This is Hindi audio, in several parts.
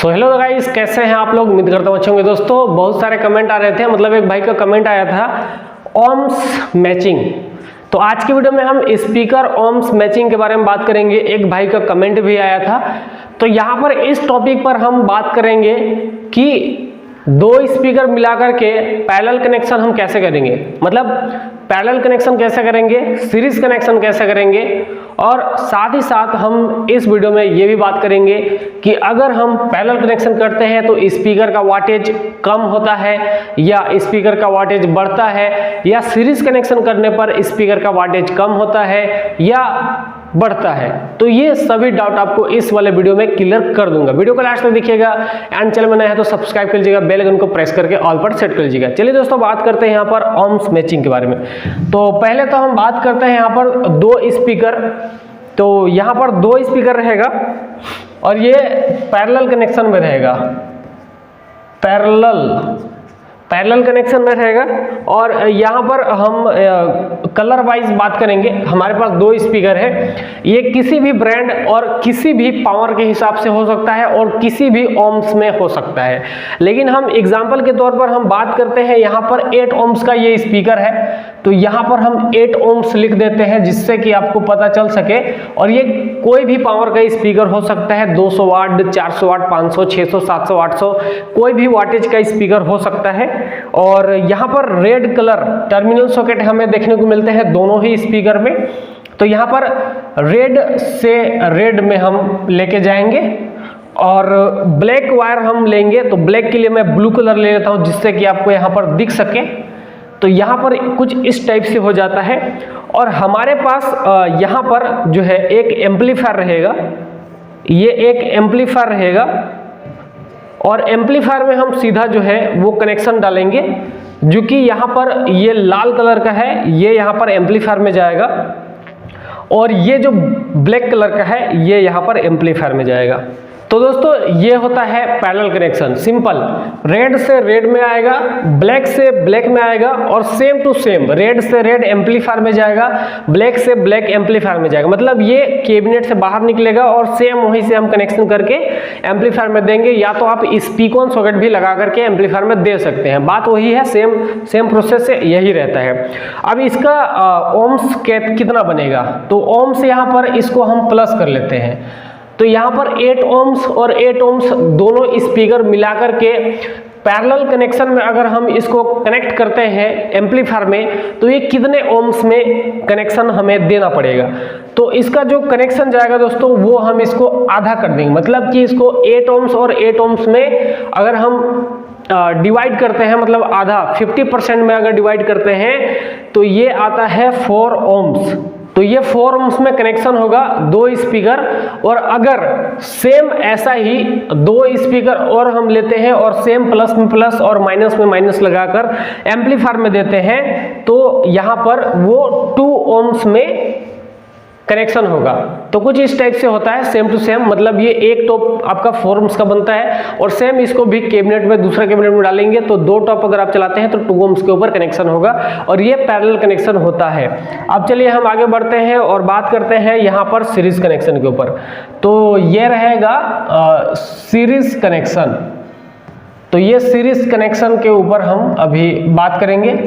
तो हेलो गाइस, कैसे हैं आप लोग। उम्मीद करता हूं अच्छे होंगे। दोस्तों बहुत सारे कमेंट आ रहे थे, मतलब एक भाई का कमेंट आया था ओम्स मैचिंग। तो आज की वीडियो में हम स्पीकर ओम्स मैचिंग के बारे में बात करेंगे। एक भाई का कमेंट भी आया था, तो यहाँ पर इस टॉपिक पर हम बात करेंगे कि दो स्पीकर मिलाकर के पैरेलल कनेक्शन हम कैसे करेंगे, मतलब पैरेलल कनेक्शन कैसे करेंगे, सीरीज कनेक्शन कैसे करेंगे, और साथ ही साथ हम इस वीडियो में ये भी बात करेंगे कि अगर हम पैरेलल कनेक्शन करते हैं तो स्पीकर का वाटेज कम होता है या स्पीकर का वाटेज बढ़ता है, या सीरीज कनेक्शन करने पर स्पीकर का वाटेज कम होता है या बढ़ता है। तो ये सभी डाउट आपको इस वाले वीडियो में क्लियर कर दूंगा। वीडियो को लास्ट तक देखिएगा एंड चैनल में नया है तो सब्सक्राइब कर लीजिएगा, बेल आइकन को प्रेस करके ऑल पर सेट कर लीजिएगा। चलिए दोस्तों बात करते हैं यहाँ पर ओम्स मैचिंग के बारे में। तो पहले तो हम बात करते हैं यहाँ पर दो स्पीकर। तो यहाँ पर दो स्पीकर रहेगा और ये पैरेलल कनेक्शन में रहेगा, पैरेलल कनेक्शन में रहेगा। और यहाँ पर हम कलर वाइज बात करेंगे। हमारे पास दो स्पीकर है, ये किसी भी ब्रांड और किसी भी पावर के हिसाब से हो सकता है और किसी भी ओम्स में हो सकता है। लेकिन हम एग्जांपल के तौर पर हम बात करते हैं, यहाँ पर 8 ओम्स का ये स्पीकर है, तो यहाँ पर हम 8 ओम्स लिख देते हैं जिससे कि आपको पता चल सके। और ये कोई भी पावर का स्पीकर हो सकता है, 200 वाट, 400 वाट, 500, 600, 700, 800, कोई भी वाटेज का स्पीकर हो सकता है। और यहाँ पर रेड कलर टर्मिनल सॉकेट हमें देखने को मिलते हैं दोनों ही स्पीकर में। तो यहाँ पर रेड से रेड में हम लेके जाएंगे और ब्लैक वायर हम लेंगे। तो ब्लैक के लिए मैं ब्लू कलर ले लेता हूँ जिससे कि आपको यहाँ पर दिख सके। तो यहाँ पर कुछ इस टाइप से हो जाता है। और हमारे पास यहाँ पर जो है एक एम्पलीफायर रहेगा, ये एक एम्पलीफायर रहेगा और एम्पलीफायर में हम सीधा जो है वो कनेक्शन डालेंगे, जो कि यहाँ पर ये लाल कलर का है, ये यहाँ पर एम्पलीफायर में जाएगा, और ये जो ब्लैक कलर का है ये यहाँ पर एम्पलीफायर में जाएगा। तो दोस्तों ये होता है पैरेलल कनेक्शन। सिंपल, रेड से रेड में आएगा, ब्लैक से ब्लैक में आएगा, और सेम टू सेम रेड से रेड एम्पलीफायर में जाएगा, ब्लैक से ब्लैक एम्पलीफायर में जाएगा। मतलब ये कैबिनेट से बाहर निकलेगा और सेम वहीं से हम कनेक्शन करके एम्पलीफायर में देंगे, या तो आप स्पीकर सॉकेट भी लगा करके एम्पलीफायर में दे सकते हैं। बात वही है, सेम प्रोसेस से यही रहता है। अब इसका ओम्स कितना बनेगा, तो ओम्स यहाँ पर इसको हम प्लस कर लेते हैं। तो यहाँ पर 8 ओम्स और 8 ओम्स दोनों स्पीकर मिलाकर के पैरेलल कनेक्शन में अगर हम इसको कनेक्ट करते हैं एम्पलीफायर में, तो ये कितने ओम्स में कनेक्शन हमें देना पड़ेगा। तो इसका जो कनेक्शन जाएगा दोस्तों वो हम इसको आधा कर देंगे। मतलब कि इसको 8 ओम्स और 8 ओम्स में अगर हम डिवाइड करते हैं, मतलब आधा 50% में अगर डिवाइड करते हैं तो ये आता है 4 ओम्स। तो ये 4 ओम्स में कनेक्शन होगा दो स्पीकर। और अगर सेम ऐसा ही दो स्पीकर और हम लेते हैं और सेम प्लस में प्लस और माइनस में माइनस लगाकर एम्पलीफायर में देते हैं, तो यहाँ पर वो 2 ओम्स में कनेक्शन होगा। तो कुछ इस टाइप से होता है, सेम टू सेम। मतलब ये एक टॉप आपका 4 ओम्स का बनता है और सेम इसको भी कैबिनेट में दूसरा कैबिनेट में डालेंगे तो 2 टॉप अगर आप चलाते हैं तो 2 ओम्स के ऊपर कनेक्शन होगा, और ये पैरेलल कनेक्शन होता है। अब चलिए हम आगे बढ़ते हैं और बात करते हैं यहाँ पर सीरीज कनेक्शन के ऊपर। तो ये रहेगा सीरीज कनेक्शन। तो ये सीरीज कनेक्शन के ऊपर हम अभी बात करेंगे।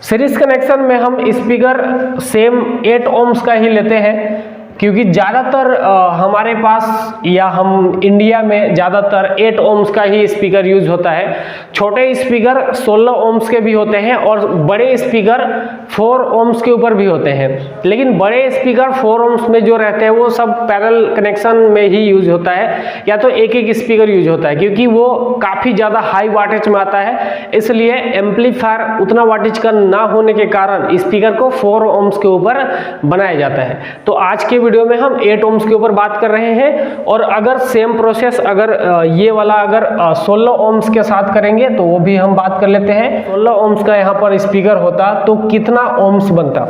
सीरीज कनेक्शन में हम स्पीकर सेम 8 ओम्स का ही लेते हैं, क्योंकि ज़्यादातर हमारे पास या हम इंडिया में ज़्यादातर 8 ओम्स का ही स्पीकर यूज होता है। छोटे स्पीकर 16 ओम्स के भी होते हैं और बड़े स्पीकर 4 ओम्स के ऊपर भी होते हैं। लेकिन बड़े स्पीकर 4 ओम्स में जो रहते हैं वो सब पैरेलल कनेक्शन में ही यूज होता है, या तो एक एक स्पीकर यूज होता है, क्योंकि वो काफ़ी ज़्यादा हाई वाटेज में आता है। इसलिए एम्पलीफायर उतना वाटेज का ना होने के कारण स्पीकर को 4 ओम्स के ऊपर बनाया जाता है। तो आज के वीडियो में हम 8 ओम्स के ऊपर बात कर रहे हैं। और अगर सेम प्रोसेस अगर ये वाला अगर 16 ओम्स के साथ करेंगे तो वो भी हम बात कर लेते हैं। 16 ओम्स का यहाँ पर स्पीकर होता तो कितना ओम्स बनता,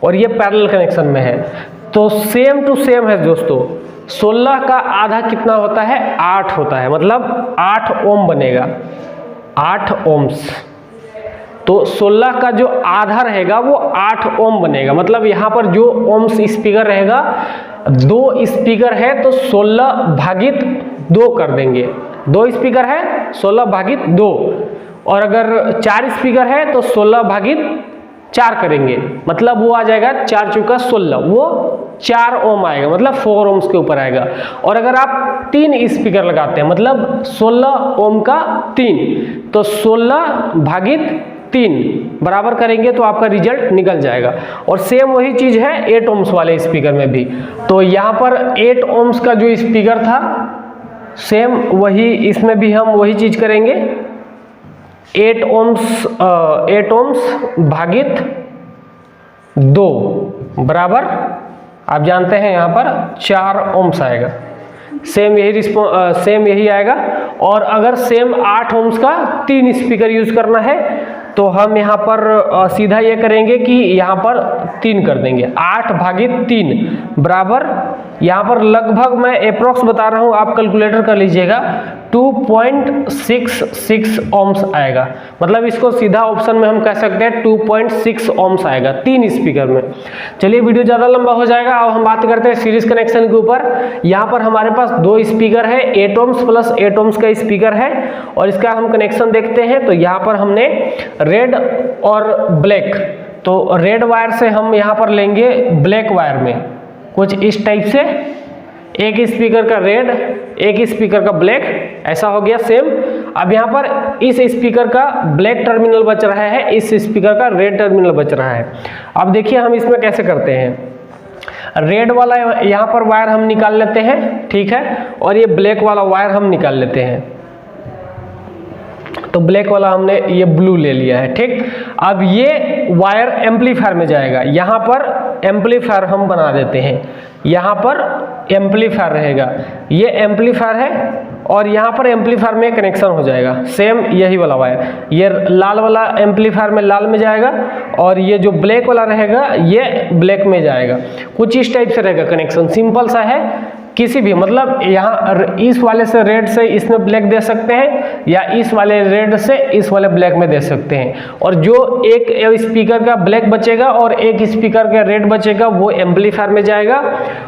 और ये पैरेलल कनेक्शन में है। तो सेम टू सेम है दोस्तों। 16 का आधा कितना होता है, 8 होता है, मतलब 8 ओम बनेगा, 8 ओम्स। तो 16 का जो आधा रहेगा वो 8 ओम बनेगा। मतलब यहाँ पर जो ओम्स स्पीकर रहेगा, 2 स्पीकर है तो 16 भागित 2 कर देंगे। 2 स्पीकर है 16 भागित 2, और अगर 4 स्पीकर है तो 16 भागित 4 करेंगे, मतलब वो आ जाएगा 4 चौका 16, वो 4 ओम आएगा, मतलब 4 ओम्स के ऊपर आएगा। और अगर आप 3 स्पीकर लगाते हैं मतलब 16 ओम का 3, तो 16 भागित 3 बराबर करेंगे तो आपका रिजल्ट निकल जाएगा। और सेम वही चीज है 8 ओम्स वाले स्पीकर में भी। तो यहाँ पर 8 ओम्स का जो स्पीकर था सेम वही इसमें भी हम वही चीज करेंगे। 8 ओम्स भागित 2 बराबर आप जानते हैं यहाँ पर 4 ओम्स आएगा। सेम यही आएगा। और अगर सेम 8 ओम्स का 3 स्पीकर यूज करना है तो हम यहाँ पर सीधा ये करेंगे कि यहाँ पर 3 कर देंगे। 8 भागित 3 बराबर यहाँ पर लगभग मैं अप्रोक्स बता रहा हूँ, आप कैलकुलेटर कर लीजिएगा, 2.66 ओम्स आएगा। मतलब इसको सीधा ऑप्शन में हम कह सकते हैं 2.6 ओम्स आएगा 3 स्पीकर में। चलिए वीडियो ज़्यादा लंबा हो जाएगा, अब हम बात करते हैं सीरीज कनेक्शन के ऊपर। यहाँ पर हमारे पास 2 स्पीकर है, 8 ओम्स प्लस 8 ओम्स का स्पीकर है, और इसका हम कनेक्शन देखते हैं। तो यहाँ पर हमने रेड और ब्लैक, तो रेड वायर से हम यहाँ पर लेंगे ब्लैक वायर में कुछ इस टाइप से, एक स्पीकर का रेड एक स्पीकर का ब्लैक, ऐसा हो गया सेम। अब यहाँ पर इस स्पीकर का ब्लैक टर्मिनल बच रहा है, इस स्पीकर का रेड टर्मिनल बच रहा है। अब देखिए हम इसमें कैसे करते हैं। रेड वाला यहाँ पर वायर हम निकाल लेते हैं, ठीक है, और ये ब्लैक वाला वायर हम निकाल लेते हैं। तो ब्लैक वाला हमने ये ब्लू ले लिया है, ठीक। अब ये वायर एम्पलीफायर में जाएगा, यहाँ पर एम्पलीफायर हम बना देते हैं, यहाँ पर एम्पलीफायर रहेगा, ये एम्पलीफायर है और यहाँ पर एम्पलीफायर में कनेक्शन हो जाएगा। सेम यही वाला वायर, ये लाल वाला एम्पलीफायर में लाल में जाएगा और ये जो ब्लैक वाला रहेगा ये ब्लैक में जाएगा। कुछ इस टाइप से रहेगा कनेक्शन, सिंपल सा है। किसी भी मतलब यहाँ इस वाले से रेड से इसमें ब्लैक दे सकते हैं, या इस वाले रेड से इस वाले ब्लैक में दे सकते हैं। और जो एक स्पीकर का ब्लैक बचेगा और एक स्पीकर का रेड बचेगा वो एम्पलीफायर में जाएगा।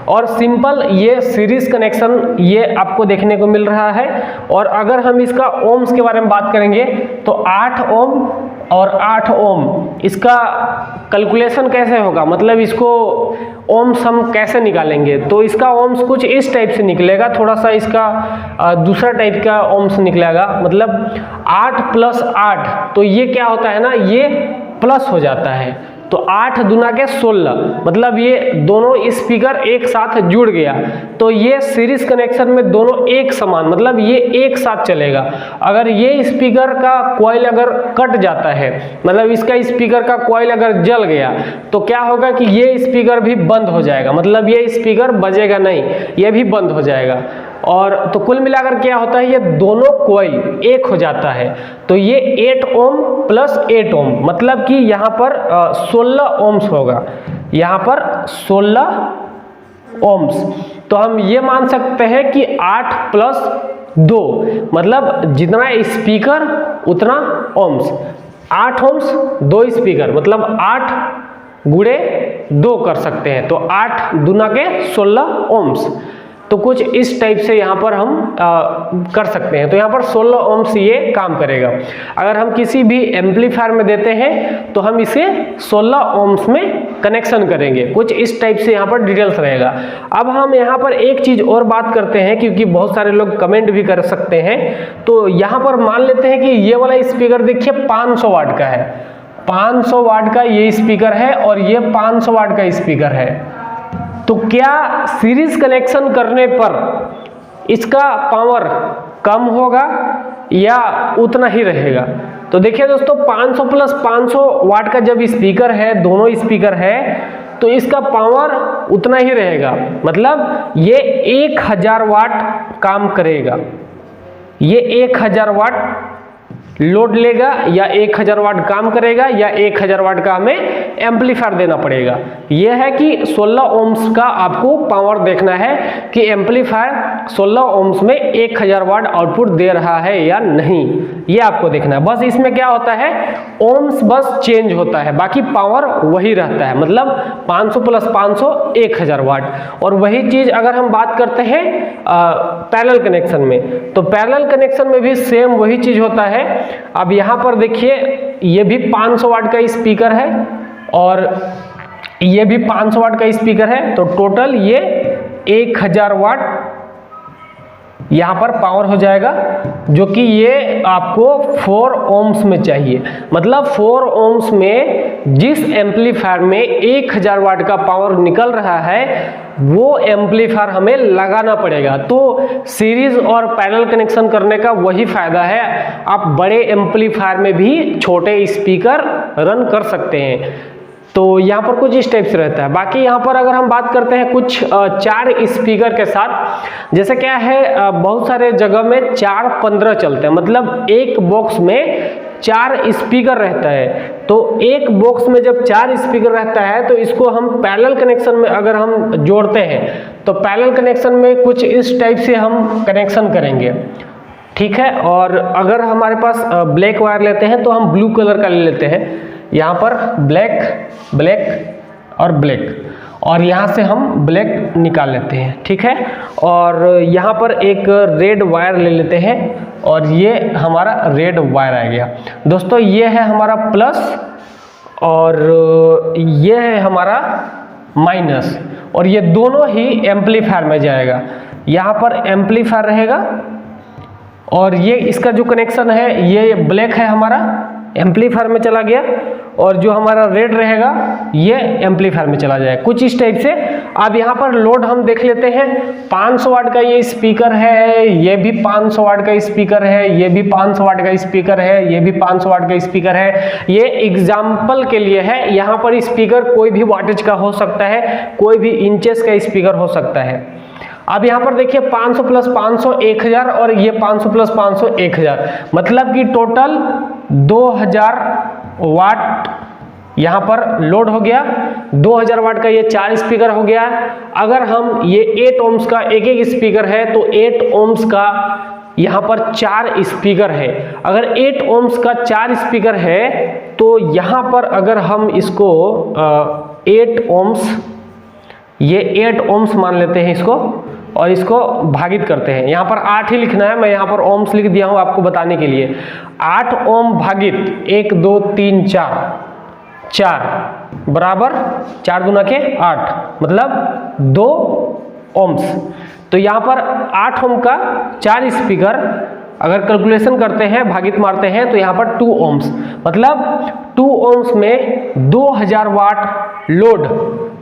और सिंपल ये सीरीज कनेक्शन ये आपको देखने को मिल रहा है। और अगर हम इसका ओम्स के बारे में बात करेंगे तो 8 ओम और 8 ओम, इसका कैलकुलेशन कैसे होगा, मतलब इसको ओम्स हम कैसे निकालेंगे। तो इसका ओम्स कुछ इस टाइप से निकलेगा, थोड़ा सा इसका दूसरा टाइप का ओम्स निकलेगा। मतलब 8 + 8, तो ये क्या होता है ना, ये प्लस हो जाता है। तो 8 दूना के 16, मतलब ये दोनों स्पीकर एक साथ जुड़ गया। तो ये सीरीज कनेक्शन में दोनों एक समान, मतलब ये एक साथ चलेगा। अगर ये स्पीकर का कॉइल अगर कट जाता है, मतलब इसका स्पीकर का कॉइल अगर जल गया, तो क्या होगा कि ये स्पीकर भी बंद हो जाएगा, मतलब ये स्पीकर बजेगा नहीं, ये भी बंद हो जाएगा। और तो कुल मिलाकर क्या होता है, ये दोनों कॉइल एक हो जाता है। तो ये 8 ओम प्लस 8 ओम, मतलब कि यहाँ पर 16 ओम्स होगा, यहाँ पर 16 ओम्स। तो हम ये मान सकते हैं कि 8 + 2, मतलब जितना स्पीकर उतना ओम्स। 8 ओम्स 2 स्पीकर, मतलब 8 × 2 कर सकते हैं। तो 8 दूना के 16 ओम्स। तो कुछ इस टाइप से यहाँ पर हम कर सकते हैं। तो यहाँ पर 16 ओम्स ये काम करेगा। अगर हम किसी भी एम्पलीफायर में देते हैं तो हम इसे 16 ओम्स में कनेक्शन करेंगे। कुछ इस टाइप से यहाँ पर डिटेल्स रहेगा। अब हम यहाँ पर एक चीज़ और बात करते हैं, क्योंकि बहुत सारे लोग कमेंट भी कर सकते हैं। तो यहाँ पर मान लेते हैं कि ये वाला स्पीकर देखिए 500 वाट का है, 500 वाट का ये स्पीकर है और ये 500 वाट का स्पीकर है। तो क्या सीरीज कनेक्शन करने पर इसका पावर कम होगा या उतना ही रहेगा? तो देखिए दोस्तों, 500 + 500 वाट का जब स्पीकर है, दोनों स्पीकर है, तो इसका पावर उतना ही रहेगा। मतलब ये 1000 वाट काम करेगा, ये 1000 वाट लोड लेगा, या 1000 वाट काम करेगा, या 1000 वाट का हमें एम्पलीफायर देना पड़ेगा। यह है कि 16 ओम्स का आपको पावर देखना है कि एम्पलीफायर 16 ओम्स में 1000 वाट आउटपुट दे रहा है या नहीं, ये आपको देखना है। बस इसमें क्या होता है, ओम्स बस चेंज होता है, बाकी पावर वही रहता है, मतलब 500 + 500 1000 वाट। और वही चीज अगर हम बात करते हैं पैरेलल कनेक्शन में, तो पैरेलल कनेक्शन में भी सेम वही चीज होता है। अब यहाँ पर देखिए, ये भी 500 वाट का स्पीकर है और ये भी 500 वाट का स्पीकर है, तो टोटल ये 1000 वाट यहाँ पर पावर हो जाएगा, जो कि ये आपको 4 ओम्स में चाहिए। मतलब 4 ओम्स में जिस एम्पलीफायर में 1000 वाट का पावर निकल रहा है, वो एम्पलीफायर हमें लगाना पड़ेगा। तो सीरीज और पैरेलल कनेक्शन करने का वही फायदा है, आप बड़े एम्पलीफायर में भी छोटे स्पीकर रन कर सकते हैं। तो यहाँ पर कुछ इस टाइप से रहता है। बाकी यहाँ पर अगर हम बात करते हैं कुछ 4 स्पीकर के साथ, जैसे क्या है, बहुत सारे जगह में 4-15 चलते हैं, मतलब एक बॉक्स में 4 स्पीकर रहता है। तो एक बॉक्स में जब 4 स्पीकर रहता है, तो इसको हम पैरेलल कनेक्शन में अगर हम जोड़ते हैं, तो पैरेलल कनेक्शन में कुछ इस टाइप से हम कनेक्शन करेंगे, ठीक है। और अगर हमारे पास ब्लैक वायर लेते हैं, तो हम ब्लू कलर का ले लेते हैं, यहाँ पर ब्लैक, ब्लैक और ब्लैक, और यहाँ से हम ब्लैक निकाल लेते हैं, ठीक है। और यहाँ पर एक रेड वायर ले लेते हैं, और ये हमारा रेड वायर आ गया। दोस्तों ये है हमारा प्लस और ये है हमारा माइनस, और ये दोनों ही एम्पलीफायर में जाएगा। यहाँ पर एम्पलीफायर रहेगा, और ये इसका जो कनेक्शन है, ये ब्लैक है हमारा, एम्पलीफायर में चला गया, और जो हमारा रेड रहेगा ये एम्पलीफायर में चला जाएगा, कुछ इस टाइप से। अब यहाँ पर लोड हम देख लेते हैं, 500 वाट का ये स्पीकर है, ये भी 500 वाट का स्पीकर है, ये भी 500 वाट का स्पीकर है, ये भी 500 वाट का स्पीकर है। ये एग्जाम्पल के लिए है, यहाँ पर स्पीकर कोई भी वाटेज का हो सकता है, कोई भी इंचेस का स्पीकर हो सकता है। अब यहाँ पर देखिए 500 + 500 1000, और ये 500 + 500 1000, मतलब कि टोटल 2000 वाट यहाँ पर लोड हो गया। 2000 वाट का ये 4 स्पीकर हो गया। अगर हम ये 8 ओम्स का एक स्पीकर है, तो 8 ओम्स का यहाँ पर 4 स्पीकर है। अगर 8 ओम्स का 4 स्पीकर है, तो यहाँ पर अगर हम इसको 8 ओम्स, ये 8 ओम्स मान लेते हैं इसको, और इसको भागित करते हैं। यहाँ पर 8 ही लिखना है, मैं यहाँ पर ओम्स लिख दिया हूँ आपको बताने के लिए। 8 ओम भागित 1 2 3 4 बराबर 4 दूना के 8, मतलब 2 ओम्स। तो यहाँ पर 8 ओम का 4 स्पीकर अगर कैलकुलेशन करते हैं, भागित मारते हैं, तो यहाँ पर 2 ओम्स, मतलब 2 ओम्स में 2000 वाट लोड।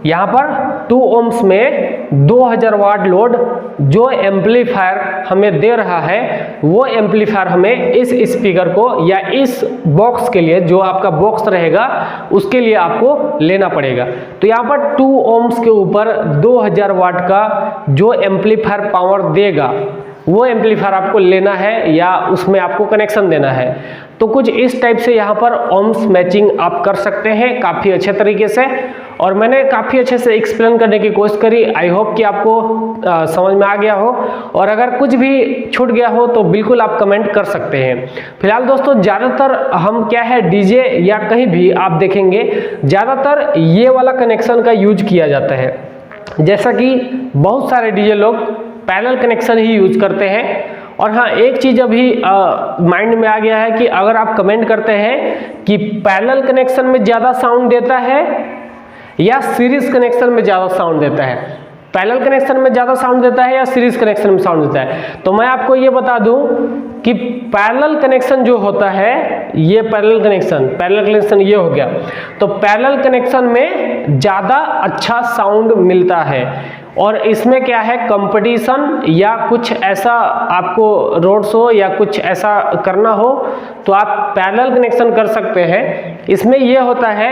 यहाँ पर 2 ओम्स में 2000 वाट लोड जो एम्पलीफायर हमें दे रहा है, वो एम्पलीफायर हमें इस स्पीकर को या इस बॉक्स के लिए, जो आपका बॉक्स रहेगा उसके लिए आपको लेना पड़ेगा। तो यहाँ पर 2 ओम्स के ऊपर 2000 वाट का जो एम्पलीफायर पावर देगा, वो एम्पलीफायर आपको लेना है या उसमें आपको कनेक्शन देना है। तो कुछ इस टाइप से यहाँ पर ओम्स मैचिंग आप कर सकते हैं काफ़ी अच्छे तरीके से, और मैंने काफ़ी अच्छे से एक्सप्लेन करने की कोशिश करी। आई होप कि आपको समझ में आ गया हो, और अगर कुछ भी छूट गया हो तो बिल्कुल आप कमेंट कर सकते हैं। फिलहाल दोस्तों ज़्यादातर हम क्या है, डीजे या कहीं भी आप देखेंगे ज़्यादातर ये वाला कनेक्शन का यूज किया जाता है। जैसा कि बहुत सारे डीजे लोग पैरेलल कनेक्शन ही यूज करते हैं। और हाँ, एक चीज़ अभी माइंड में आ गया है कि अगर आप कमेंट करते हैं कि पैरेलल कनेक्शन में ज़्यादा साउंड देता है या सीरीज कनेक्शन में ज़्यादा साउंड देता है, पैरेलल कनेक्शन में ज़्यादा साउंड देता है या सीरीज कनेक्शन में साउंड देता है, तो मैं आपको ये बता दूं कि पैरेलल कनेक्शन जो होता है, ये पैरेलल कनेक्शन ये हो गया, तो पैरेलल कनेक्शन में ज़्यादा अच्छा साउंड मिलता है। और इसमें क्या है, कंपटीशन या कुछ ऐसा आपको रोड शो या कुछ ऐसा करना हो, तो आप पैरेलल कनेक्शन कर सकते हैं। इसमें यह होता है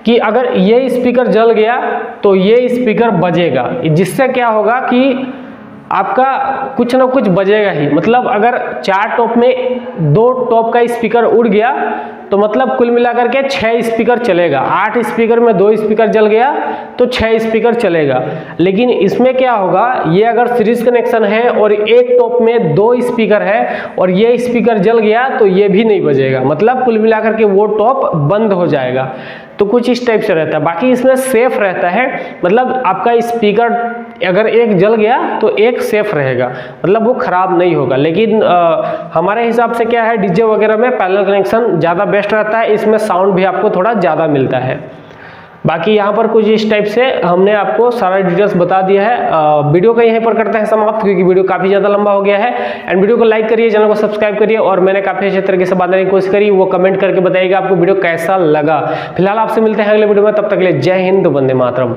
कि अगर ये स्पीकर जल गया तो ये स्पीकर बजेगा, जिससे क्या होगा कि आपका कुछ ना कुछ बजेगा ही। मतलब अगर 4 टॉप में 2 टॉप का स्पीकर उड़ गया तो मतलब कुल मिलाकर के 6 स्पीकर चलेगा। 8 स्पीकर में 2 स्पीकर जल गया तो 6 स्पीकर चलेगा। लेकिन इसमें क्या होगा, ये अगर सीरीज कनेक्शन है और एक टॉप में 2 स्पीकर है और ये स्पीकर जल गया तो ये भी नहीं बजेगा। मतलब कुल मिलाकर के वो टॉप बंद हो जाएगा। तो कुछ इस टाइप से रहता है। बाकी इसमें सेफ रहता है, मतलब आपका स्पीकर अगर एक जल गया तो एक सेफ रहेगा, मतलब वो खराब नहीं होगा। लेकिन हमारे हिसाब से क्या है, डीजे वगैरह में पैरेलल कनेक्शन ज़्यादा बेस्ट रहता है, इसमें साउंड भी आपको थोड़ा ज़्यादा मिलता है। बाकी यहाँ पर कुछ इस टाइप से हमने आपको सारा डिटेल्स बता दिया है। वीडियो को यहीं पर करते हैं समाप्त, क्योंकि वीडियो काफ़ी ज़्यादा लंबा हो गया है। एंड वीडियो को लाइक करिए, चैनल को सब्सक्राइब करिए, और मैंने काफ़ी अच्छे तरीके से बताने की कोशिश करी, वो कमेंट करके बताइएगा आपको वीडियो कैसा लगा। फिलहाल आपसे मिलते हैं अगले वीडियो में, तब तक के लिए जय हिंद, वंदे मातरम।